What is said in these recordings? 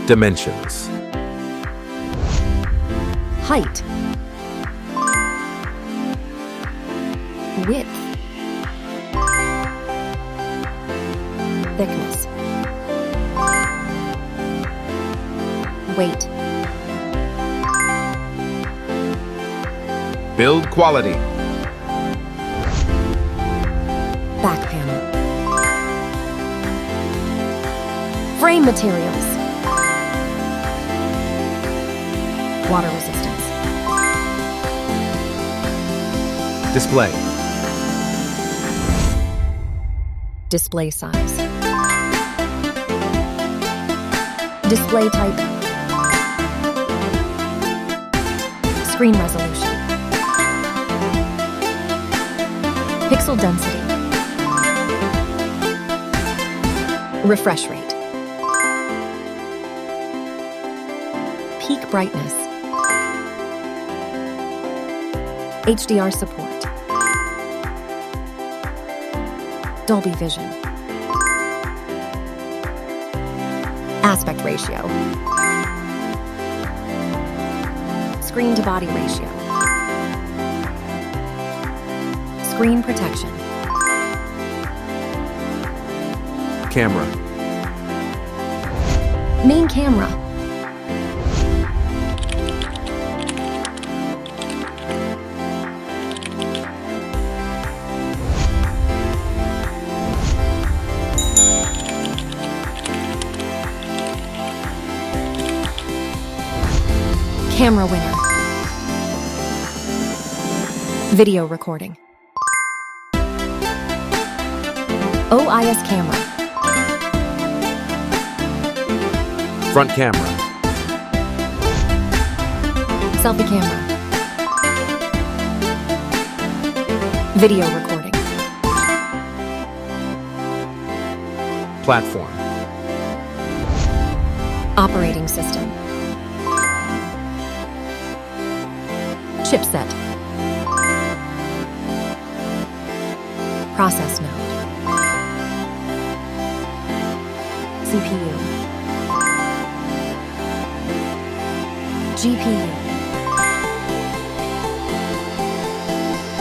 Dimensions. Height. Width. Thickness. Weight. Build quality. Back panel. Frame materials. Water resistance. Display. Display size. Display type. Screen resolution. Pixel density. Refresh rate. Peak brightness. HDR support. Dolby Vision. Aspect ratio. Screen to body ratio. Screen protection. Camera. Main camera. Camera winner. Video recording. OIS camera. Front camera. Selfie camera. Video recording. Platform. Operating system. Chipset. Process node. CPU. GPU.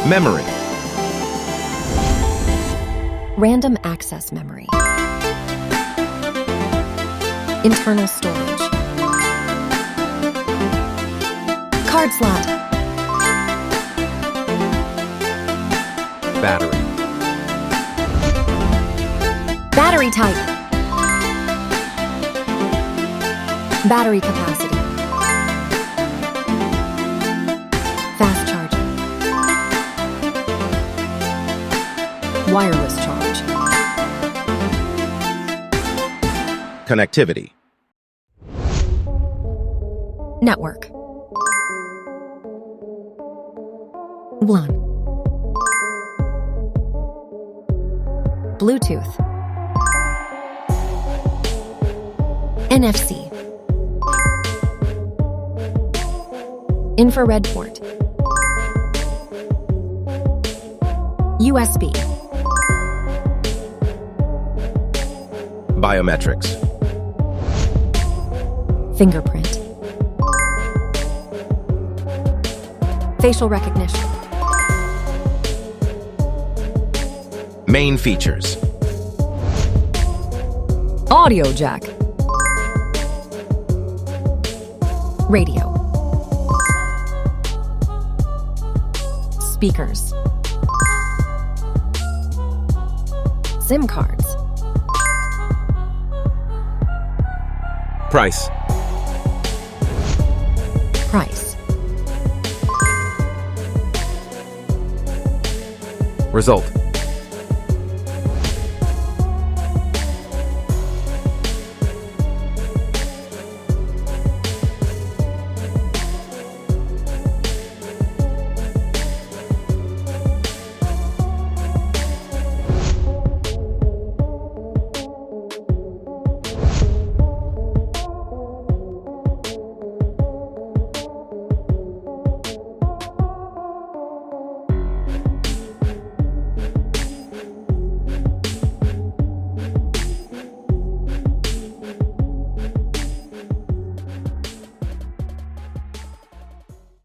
Memory. Random access memory. Internal storage. Card slot. Battery. Battery type. Battery capacity. Fast charging. Wireless charge. Connectivity. Network. WLAN. Bluetooth. NFC. Infrared port. USB. Biometrics. Fingerprint. Facial recognition. Main features. Audio jack. Radio. Speakers. SIM cards. Price. Price. Result.